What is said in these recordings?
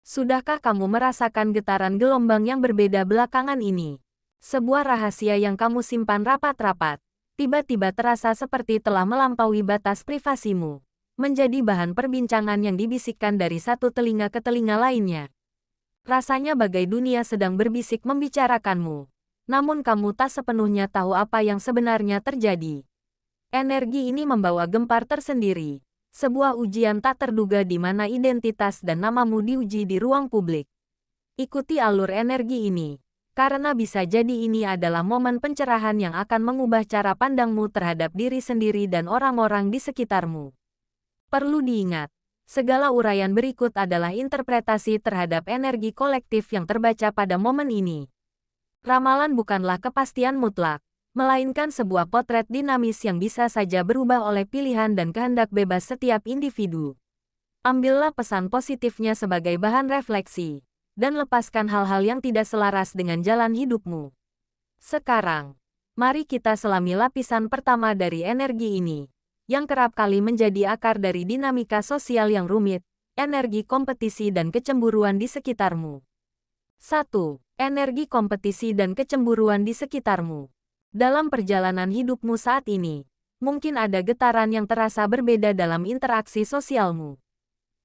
Sudahkah kamu merasakan getaran gelombang yang berbeda belakangan ini? Sebuah rahasia yang kamu simpan rapat-rapat, tiba-tiba terasa seperti telah melampaui batas privasimu, menjadi bahan perbincangan yang dibisikkan dari satu telinga ke telinga lainnya. Rasanya bagai dunia sedang berbisik membicarakanmu, namun kamu tak sepenuhnya tahu apa yang sebenarnya terjadi. Energi ini membawa gempar tersendiri. Sebuah ujian tak terduga di mana identitas dan namamu diuji di ruang publik. Ikuti alur energi ini, karena bisa jadi ini adalah momen pencerahan yang akan mengubah cara pandangmu terhadap diri sendiri dan orang-orang di sekitarmu. Perlu diingat, segala uraian berikut adalah interpretasi terhadap energi kolektif yang terbaca pada momen ini. Ramalan bukanlah kepastian mutlak, melainkan sebuah potret dinamis yang bisa saja berubah oleh pilihan dan kehendak bebas setiap individu. Ambillah pesan positifnya sebagai bahan refleksi, dan lepaskan hal-hal yang tidak selaras dengan jalan hidupmu. Sekarang, mari kita selami lapisan pertama dari energi ini, yang kerap kali menjadi akar dari dinamika sosial yang rumit, energi kompetisi dan kecemburuan di sekitarmu. 1. Energi kompetisi dan kecemburuan di sekitarmu. Dalam perjalanan hidupmu saat ini, mungkin ada getaran yang terasa berbeda dalam interaksi sosialmu.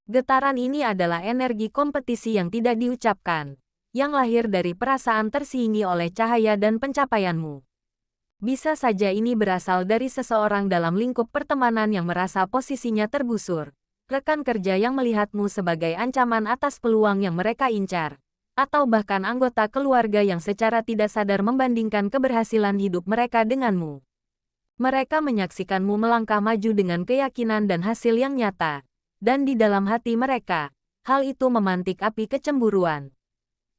Getaran ini adalah energi kompetisi yang tidak diucapkan, yang lahir dari perasaan tersinggungi oleh cahaya dan pencapaianmu. Bisa saja ini berasal dari seseorang dalam lingkup pertemanan yang merasa posisinya tergusur, rekan kerja yang melihatmu sebagai ancaman atas peluang yang mereka incar, atau bahkan anggota keluarga yang secara tidak sadar membandingkan keberhasilan hidup mereka denganmu. Mereka menyaksikanmu melangkah maju dengan keyakinan dan hasil yang nyata, dan di dalam hati mereka, hal itu memantik api kecemburuan.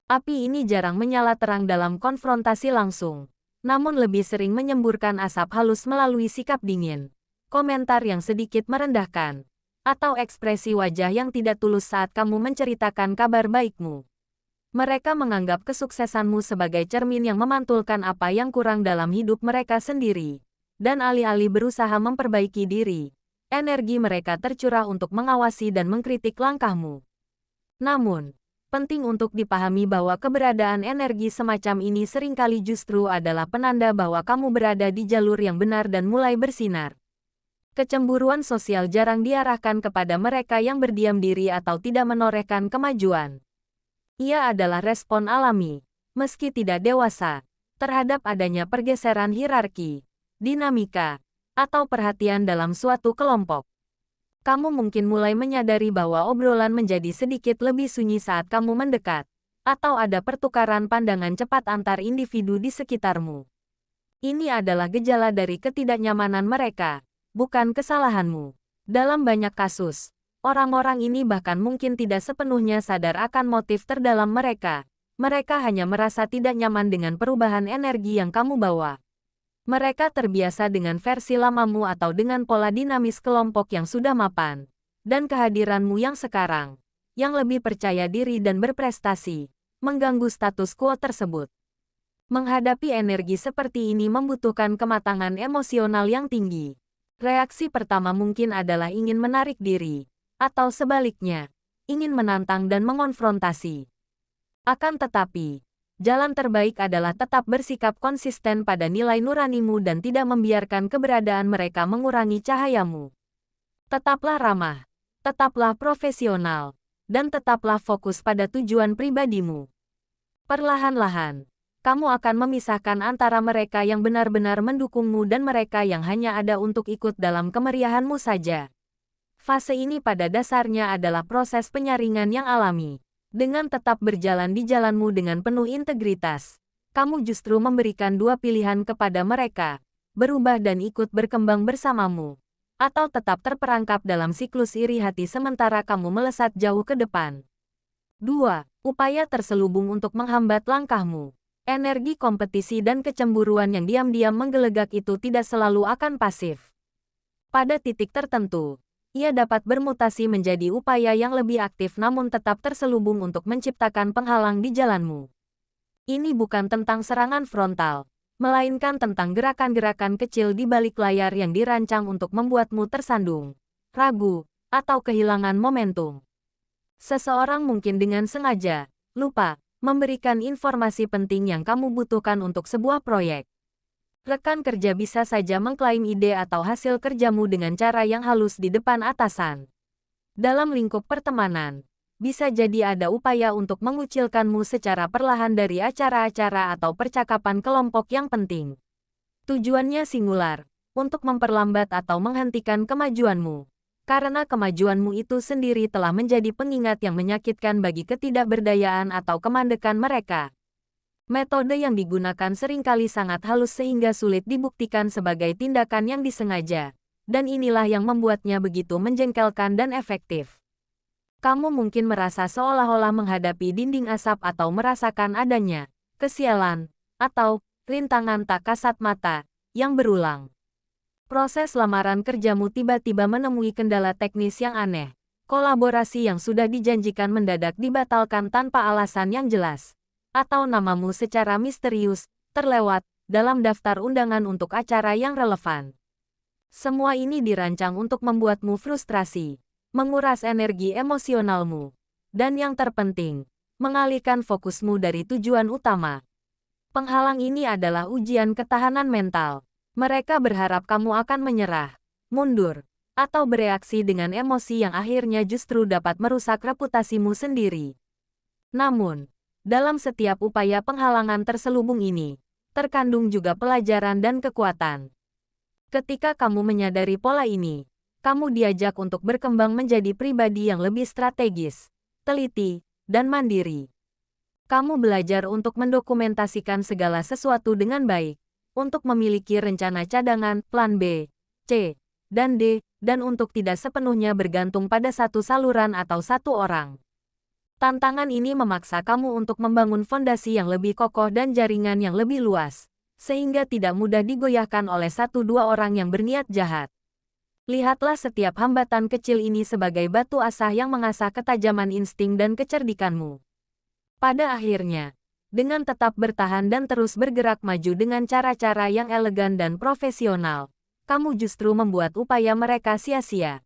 Api ini jarang menyala terang dalam konfrontasi langsung, namun lebih sering menyemburkan asap halus melalui sikap dingin, komentar yang sedikit merendahkan, atau ekspresi wajah yang tidak tulus saat kamu menceritakan kabar baikmu. Mereka menganggap kesuksesanmu sebagai cermin yang memantulkan apa yang kurang dalam hidup mereka sendiri. Dan alih-alih berusaha memperbaiki diri, energi mereka tercurah untuk mengawasi dan mengkritik langkahmu. Namun, penting untuk dipahami bahwa keberadaan energi semacam ini seringkali justru adalah penanda bahwa kamu berada di jalur yang benar dan mulai bersinar. Kecemburuan sosial jarang diarahkan kepada mereka yang berdiam diri atau tidak menorehkan kemajuan. Ia adalah respon alami, meski tidak dewasa, terhadap adanya pergeseran hierarki, dinamika, atau perhatian dalam suatu kelompok. Kamu mungkin mulai menyadari bahwa obrolan menjadi sedikit lebih sunyi saat kamu mendekat, atau ada pertukaran pandangan cepat antar individu di sekitarmu. Ini adalah gejala dari ketidaknyamanan mereka, bukan kesalahanmu. Dalam banyak kasus, orang-orang ini bahkan mungkin tidak sepenuhnya sadar akan motif terdalam mereka. Mereka hanya merasa tidak nyaman dengan perubahan energi yang kamu bawa. Mereka terbiasa dengan versi lamamu atau dengan pola dinamis kelompok yang sudah mapan. Dan kehadiranmu yang sekarang, yang lebih percaya diri dan berprestasi, mengganggu status quo tersebut. Menghadapi energi seperti ini membutuhkan kematangan emosional yang tinggi. Reaksi pertama mungkin adalah ingin menarik diri. Atau sebaliknya, ingin menantang dan mengonfrontasi. Akan tetapi, jalan terbaik adalah tetap bersikap konsisten pada nilai nuranimu dan tidak membiarkan keberadaan mereka mengurangi cahayamu. Tetaplah ramah, tetaplah profesional, dan tetaplah fokus pada tujuan pribadimu. Perlahan-lahan, kamu akan memisahkan antara mereka yang benar-benar mendukungmu dan mereka yang hanya ada untuk ikut dalam kemeriahanmu saja. Fase ini pada dasarnya adalah proses penyaringan yang alami. Dengan tetap berjalan di jalanmu dengan penuh integritas, kamu justru memberikan dua pilihan kepada mereka, berubah dan ikut berkembang bersamamu, atau tetap terperangkap dalam siklus iri hati sementara kamu melesat jauh ke depan. 2. Upaya terselubung untuk menghambat langkahmu. Energi kompetisi dan kecemburuan yang diam-diam menggelegak itu tidak selalu akan pasif. Pada titik tertentu, ia dapat bermutasi menjadi upaya yang lebih aktif namun tetap terselubung untuk menciptakan penghalang di jalanmu. Ini bukan tentang serangan frontal, melainkan tentang gerakan-gerakan kecil di balik layar yang dirancang untuk membuatmu tersandung, ragu, atau kehilangan momentum. Seseorang mungkin dengan sengaja lupa memberikan informasi penting yang kamu butuhkan untuk sebuah proyek. Rekan kerja bisa saja mengklaim ide atau hasil kerjamu dengan cara yang halus di depan atasan. Dalam lingkup pertemanan, bisa jadi ada upaya untuk mengucilkanmu secara perlahan dari acara-acara atau percakapan kelompok yang penting. Tujuannya singular, untuk memperlambat atau menghentikan kemajuanmu. Karena kemajuanmu itu sendiri telah menjadi pengingat yang menyakitkan bagi ketidakberdayaan atau kemandekan mereka. Metode yang digunakan seringkali sangat halus sehingga sulit dibuktikan sebagai tindakan yang disengaja, dan inilah yang membuatnya begitu menjengkelkan dan efektif. Kamu mungkin merasa seolah-olah menghadapi dinding asap atau merasakan adanya kesialan atau rintangan tak kasat mata yang berulang. Proses lamaran kerjamu tiba-tiba menemui kendala teknis yang aneh. Kolaborasi yang sudah dijanjikan mendadak dibatalkan tanpa alasan yang jelas. Atau namamu secara misterius terlewat dalam daftar undangan untuk acara yang relevan. Semua ini dirancang untuk membuatmu frustrasi, menguras energi emosionalmu, dan yang terpenting, mengalihkan fokusmu dari tujuan utama. Penghalang ini adalah ujian ketahanan mental. Mereka berharap kamu akan menyerah, mundur, atau bereaksi dengan emosi yang akhirnya justru dapat merusak reputasimu sendiri. Namun, dalam setiap upaya penghalangan terselubung ini, terkandung juga pelajaran dan kekuatan. Ketika kamu menyadari pola ini, kamu diajak untuk berkembang menjadi pribadi yang lebih strategis, teliti, dan mandiri. Kamu belajar untuk mendokumentasikan segala sesuatu dengan baik, untuk memiliki rencana cadangan, plan B, C, dan D, dan untuk tidak sepenuhnya bergantung pada satu saluran atau satu orang. Tantangan ini memaksa kamu untuk membangun fondasi yang lebih kokoh dan jaringan yang lebih luas, sehingga tidak mudah digoyahkan oleh satu dua orang yang berniat jahat. Lihatlah setiap hambatan kecil ini sebagai batu asah yang mengasah ketajaman insting dan kecerdikanmu. Pada akhirnya, dengan tetap bertahan dan terus bergerak maju dengan cara-cara yang elegan dan profesional, kamu justru membuat upaya mereka sia-sia.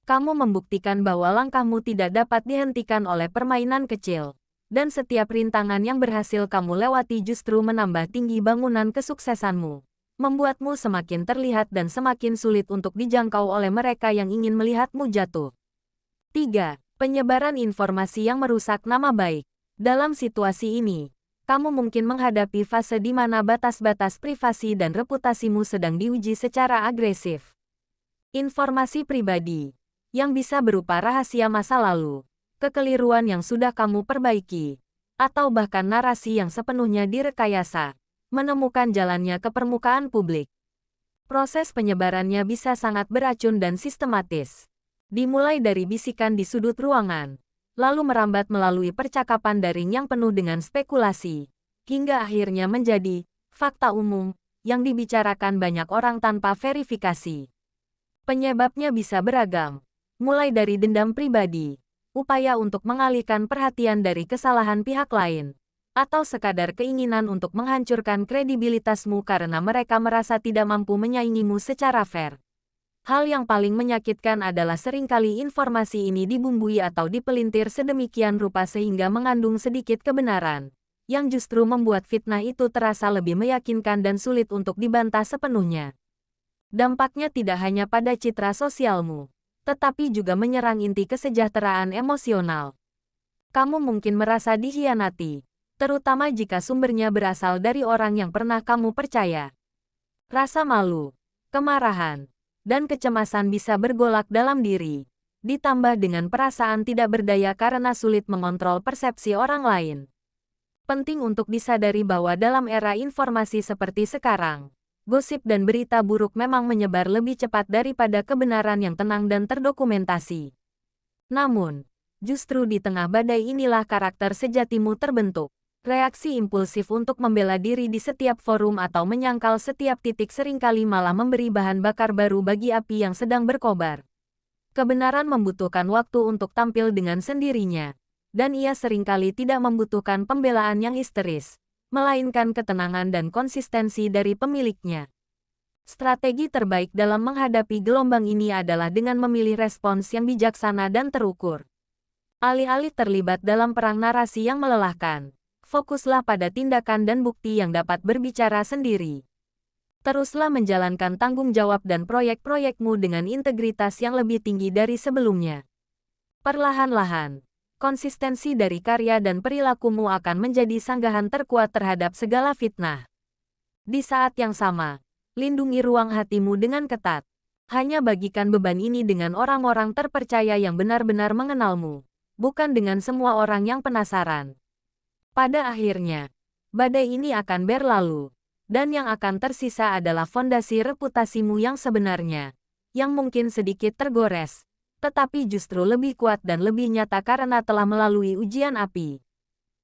Kamu membuktikan bahwa langkahmu tidak dapat dihentikan oleh permainan kecil, dan setiap rintangan yang berhasil kamu lewati justru menambah tinggi bangunan kesuksesanmu, membuatmu semakin terlihat dan semakin sulit untuk dijangkau oleh mereka yang ingin melihatmu jatuh. 3. Penyebaran informasi yang merusak nama baik. Dalam situasi ini, kamu mungkin menghadapi fase di mana batas-batas privasi dan reputasimu sedang diuji secara agresif. Informasi pribadi, yang bisa berupa rahasia masa lalu, kekeliruan yang sudah kamu perbaiki, atau bahkan narasi yang sepenuhnya direkayasa, menemukan jalannya ke permukaan publik. Proses penyebarannya bisa sangat beracun dan sistematis. Dimulai dari bisikan di sudut ruangan, lalu merambat melalui percakapan daring yang penuh dengan spekulasi, hingga akhirnya menjadi fakta umum yang dibicarakan banyak orang tanpa verifikasi. Penyebabnya bisa beragam, mulai dari dendam pribadi, upaya untuk mengalihkan perhatian dari kesalahan pihak lain, atau sekadar keinginan untuk menghancurkan kredibilitasmu karena mereka merasa tidak mampu menyaingimu secara fair. Hal yang paling menyakitkan adalah seringkali informasi ini dibumbui atau dipelintir sedemikian rupa sehingga mengandung sedikit kebenaran, yang justru membuat fitnah itu terasa lebih meyakinkan dan sulit untuk dibantah sepenuhnya. Dampaknya tidak hanya pada citra sosialmu, tetapi juga menyerang inti kesejahteraan emosional. Kamu mungkin merasa dikhianati, terutama jika sumbernya berasal dari orang yang pernah kamu percaya. Rasa malu, kemarahan, dan kecemasan bisa bergolak dalam diri, ditambah dengan perasaan tidak berdaya karena sulit mengontrol persepsi orang lain. Penting untuk disadari bahwa dalam era informasi seperti sekarang, gosip dan berita buruk memang menyebar lebih cepat daripada kebenaran yang tenang dan terdokumentasi. Namun, justru di tengah badai inilah karakter sejatimu terbentuk. Reaksi impulsif untuk membela diri di setiap forum atau menyangkal setiap titik seringkali malah memberi bahan bakar baru bagi api yang sedang berkobar. Kebenaran membutuhkan waktu untuk tampil dengan sendirinya, dan ia seringkali tidak membutuhkan pembelaan yang histeris, melainkan ketenangan dan konsistensi dari pemiliknya. Strategi terbaik dalam menghadapi gelombang ini adalah dengan memilih respons yang bijaksana dan terukur. Alih-alih terlibat dalam perang narasi yang melelahkan, fokuslah pada tindakan dan bukti yang dapat berbicara sendiri. Teruslah menjalankan tanggung jawab dan proyek-proyekmu dengan integritas yang lebih tinggi dari sebelumnya. Perlahan-lahan, konsistensi dari karya dan perilakumu akan menjadi sanggahan terkuat terhadap segala fitnah. Di saat yang sama, lindungi ruang hatimu dengan ketat. Hanya bagikan beban ini dengan orang-orang terpercaya yang benar-benar mengenalmu, bukan dengan semua orang yang penasaran. Pada akhirnya, badai ini akan berlalu, dan yang akan tersisa adalah fondasi reputasimu yang sebenarnya, yang mungkin sedikit tergores, tetapi justru lebih kuat dan lebih nyata karena telah melalui ujian api.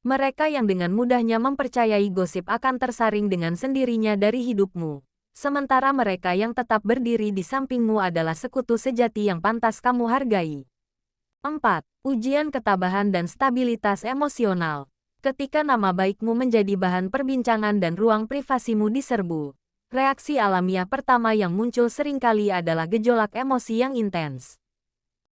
Mereka yang dengan mudahnya mempercayai gosip akan tersaring dengan sendirinya dari hidupmu, sementara mereka yang tetap berdiri di sampingmu adalah sekutu sejati yang pantas kamu hargai. 4. Ujian ketabahan dan stabilitas emosional. Ketika nama baikmu menjadi bahan perbincangan dan ruang privasimu diserbu, reaksi alamiah pertama yang muncul seringkali adalah gejolak emosi yang intens.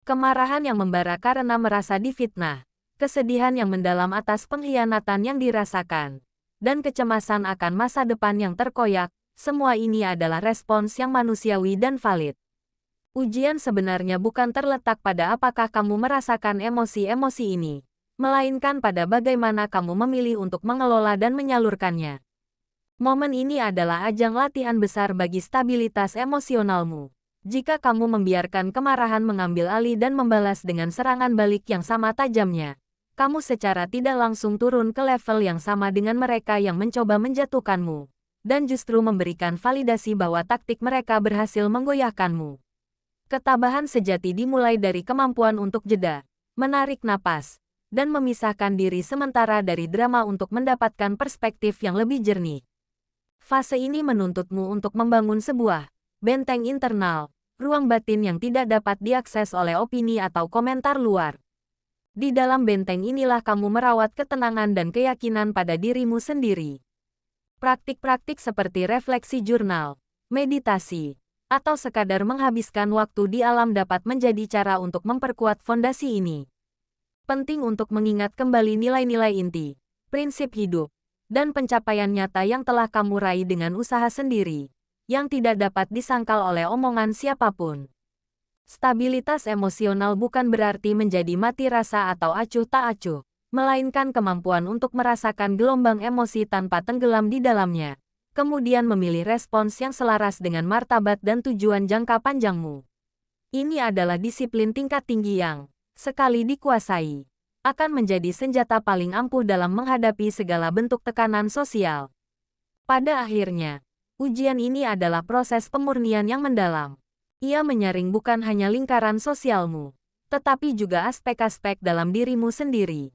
Kemarahan yang membara karena merasa difitnah, kesedihan yang mendalam atas pengkhianatan yang dirasakan, dan kecemasan akan masa depan yang terkoyak, semua ini adalah respons yang manusiawi dan valid. Ujian sebenarnya bukan terletak pada apakah kamu merasakan emosi-emosi ini, melainkan pada bagaimana kamu memilih untuk mengelola dan menyalurkannya. Momen ini adalah ajang latihan besar bagi stabilitas emosionalmu. Jika kamu membiarkan kemarahan mengambil alih dan membalas dengan serangan balik yang sama tajamnya, kamu secara tidak langsung turun ke level yang sama dengan mereka yang mencoba menjatuhkanmu, dan justru memberikan validasi bahwa taktik mereka berhasil menggoyahkanmu. Ketabahan sejati dimulai dari kemampuan untuk jeda, menarik napas, dan memisahkan diri sementara dari drama untuk mendapatkan perspektif yang lebih jernih. Fase ini menuntutmu untuk membangun sebuah benteng internal, ruang batin yang tidak dapat diakses oleh opini atau komentar luar. Di dalam benteng inilah kamu merawat ketenangan dan keyakinan pada dirimu sendiri. Praktik-praktik seperti refleksi jurnal, meditasi, atau sekadar menghabiskan waktu di alam dapat menjadi cara untuk memperkuat fondasi ini. Penting untuk mengingat kembali nilai-nilai inti, prinsip hidup, dan pencapaian nyata yang telah kamu raih dengan usaha sendiri, yang tidak dapat disangkal oleh omongan siapapun. Stabilitas emosional bukan berarti menjadi mati rasa atau acuh tak acuh, melainkan kemampuan untuk merasakan gelombang emosi tanpa tenggelam di dalamnya, kemudian memilih respons yang selaras dengan martabat dan tujuan jangka panjangmu. Ini adalah disiplin tingkat tinggi yang, sekali dikuasai, akan menjadi senjata paling ampuh dalam menghadapi segala bentuk tekanan sosial. Pada akhirnya, ujian ini adalah proses pemurnian yang mendalam. Ia menyaring bukan hanya lingkaran sosialmu, tetapi juga aspek-aspek dalam dirimu sendiri.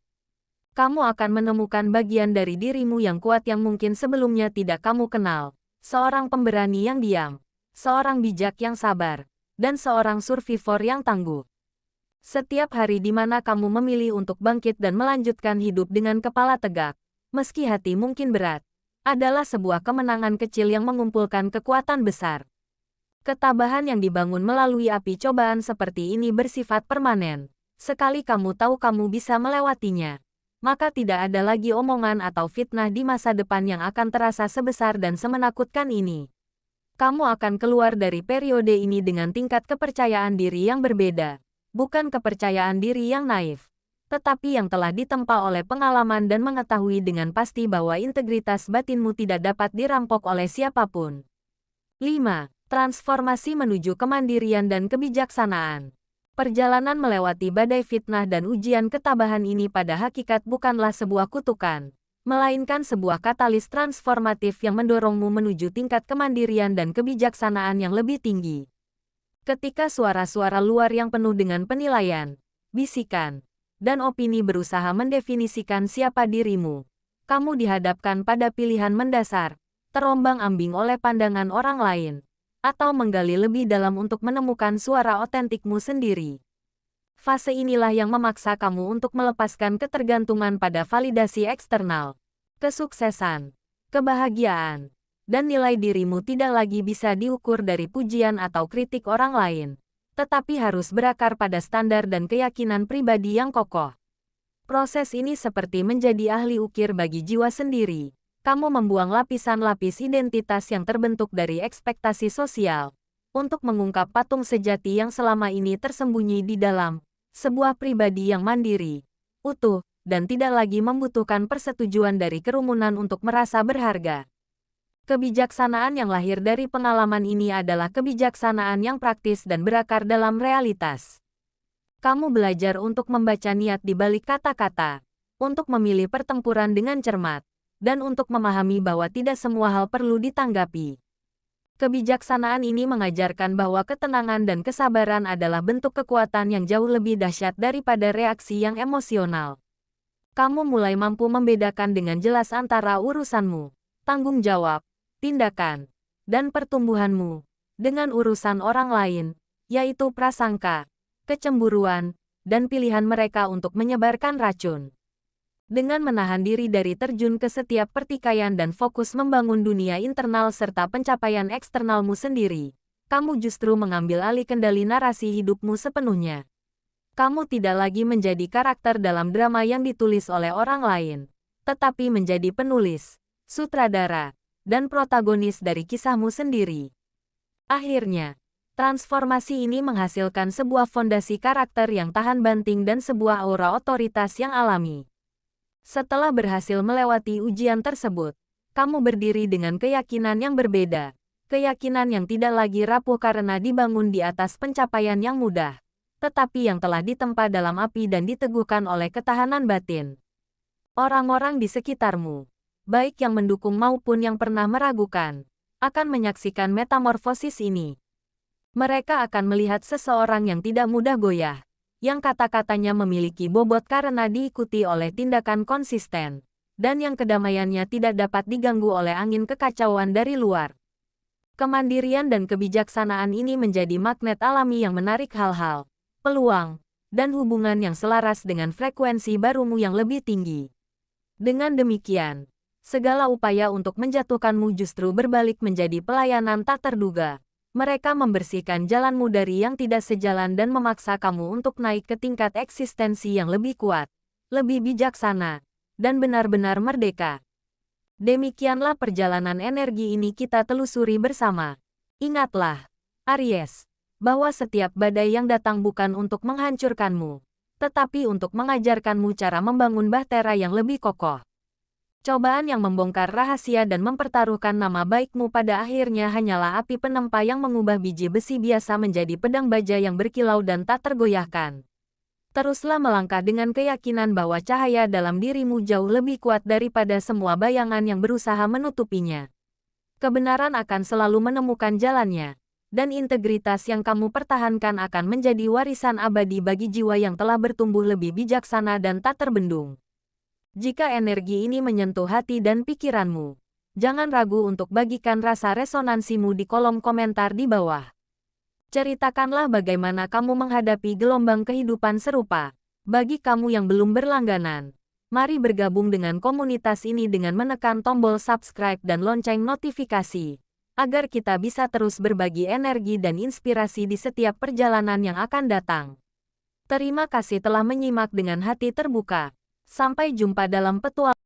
Kamu akan menemukan bagian dari dirimu yang kuat yang mungkin sebelumnya tidak kamu kenal, seorang pemberani yang diam, seorang bijak yang sabar, dan seorang survivor yang tangguh. Setiap hari di mana kamu memilih untuk bangkit dan melanjutkan hidup dengan kepala tegak, meski hati mungkin berat, adalah sebuah kemenangan kecil yang mengumpulkan kekuatan besar. Ketabahan yang dibangun melalui api cobaan seperti ini bersifat permanen. Sekali kamu tahu kamu bisa melewatinya, maka tidak ada lagi omongan atau fitnah di masa depan yang akan terasa sebesar dan semenakutkan ini. Kamu akan keluar dari periode ini dengan tingkat kepercayaan diri yang berbeda. Bukan kepercayaan diri yang naif, tetapi yang telah ditempa oleh pengalaman dan mengetahui dengan pasti bahwa integritas batinmu tidak dapat dirampok oleh siapapun. 5. Transformasi menuju kemandirian dan kebijaksanaan. Perjalanan melewati badai fitnah dan ujian ketabahan ini pada hakikat bukanlah sebuah kutukan, melainkan sebuah katalis transformatif yang mendorongmu menuju tingkat kemandirian dan kebijaksanaan yang lebih tinggi. Ketika suara-suara luar yang penuh dengan penilaian, bisikan, dan opini berusaha mendefinisikan siapa dirimu, kamu dihadapkan pada pilihan mendasar, terombang-ambing oleh pandangan orang lain, atau menggali lebih dalam untuk menemukan suara otentikmu sendiri. Fase inilah yang memaksa kamu untuk melepaskan ketergantungan pada validasi eksternal, kesuksesan, kebahagiaan, dan nilai dirimu tidak lagi bisa diukur dari pujian atau kritik orang lain, tetapi harus berakar pada standar dan keyakinan pribadi yang kokoh. Proses ini seperti menjadi ahli ukir bagi jiwa sendiri. Kamu membuang lapisan-lapis identitas yang terbentuk dari ekspektasi sosial untuk mengungkap patung sejati yang selama ini tersembunyi di dalam sebuah pribadi yang mandiri, utuh, dan tidak lagi membutuhkan persetujuan dari kerumunan untuk merasa berharga. Kebijaksanaan yang lahir dari pengalaman ini adalah kebijaksanaan yang praktis dan berakar dalam realitas. Kamu belajar untuk membaca niat di balik kata-kata, untuk memilih pertempuran dengan cermat, dan untuk memahami bahwa tidak semua hal perlu ditanggapi. Kebijaksanaan ini mengajarkan bahwa ketenangan dan kesabaran adalah bentuk kekuatan yang jauh lebih dahsyat daripada reaksi yang emosional. Kamu mulai mampu membedakan dengan jelas antara urusanmu, tanggung jawab, tindakan, dan pertumbuhanmu, dengan urusan orang lain, yaitu prasangka, kecemburuan, dan pilihan mereka untuk menyebarkan racun. Dengan menahan diri dari terjun ke setiap pertikaian dan fokus membangun dunia internal serta pencapaian eksternalmu sendiri, kamu justru mengambil alih kendali narasi hidupmu sepenuhnya. Kamu tidak lagi menjadi karakter dalam drama yang ditulis oleh orang lain, tetapi menjadi penulis, sutradara, dan protagonis dari kisahmu sendiri. Akhirnya, transformasi ini menghasilkan sebuah fondasi karakter yang tahan banting dan sebuah aura otoritas yang alami. Setelah berhasil melewati ujian tersebut, kamu berdiri dengan keyakinan yang berbeda, keyakinan yang tidak lagi rapuh karena dibangun di atas pencapaian yang mudah, tetapi yang telah ditempa dalam api dan diteguhkan oleh ketahanan batin. Orang-orang di sekitarmu, baik yang mendukung maupun yang pernah meragukan, akan menyaksikan metamorfosis ini. Mereka akan melihat seseorang yang tidak mudah goyah, yang kata-katanya memiliki bobot karena diikuti oleh tindakan konsisten, dan yang kedamaiannya tidak dapat diganggu oleh angin kekacauan dari luar. Kemandirian dan kebijaksanaan ini menjadi magnet alami yang menarik hal-hal, peluang, dan hubungan yang selaras dengan frekuensi barumu yang lebih tinggi. Dengan demikian, segala upaya untuk menjatuhkanmu justru berbalik menjadi pelayanan tak terduga. Mereka membersihkan jalanmu dari yang tidak sejalan dan memaksa kamu untuk naik ke tingkat eksistensi yang lebih kuat, lebih bijaksana, dan benar-benar merdeka. Demikianlah perjalanan energi ini kita telusuri bersama. Ingatlah, Aries, bahwa setiap badai yang datang bukan untuk menghancurkanmu, tetapi untuk mengajarkanmu cara membangun bahtera yang lebih kokoh. Cobaan yang membongkar rahasia dan mempertaruhkan nama baikmu pada akhirnya hanyalah api penempa yang mengubah biji besi biasa menjadi pedang baja yang berkilau dan tak tergoyahkan. Teruslah melangkah dengan keyakinan bahwa cahaya dalam dirimu jauh lebih kuat daripada semua bayangan yang berusaha menutupinya. Kebenaran akan selalu menemukan jalannya, dan integritas yang kamu pertahankan akan menjadi warisan abadi bagi jiwa yang telah bertumbuh lebih bijaksana dan tak terbendung. Jika energi ini menyentuh hati dan pikiranmu, jangan ragu untuk bagikan rasa resonansimu di kolom komentar di bawah. Ceritakanlah bagaimana kamu menghadapi gelombang kehidupan serupa. Bagi kamu yang belum berlangganan, mari bergabung dengan komunitas ini dengan menekan tombol subscribe dan lonceng notifikasi, agar kita bisa terus berbagi energi dan inspirasi di setiap perjalanan yang akan datang. Terima kasih telah menyimak dengan hati terbuka. Sampai jumpa dalam petualangan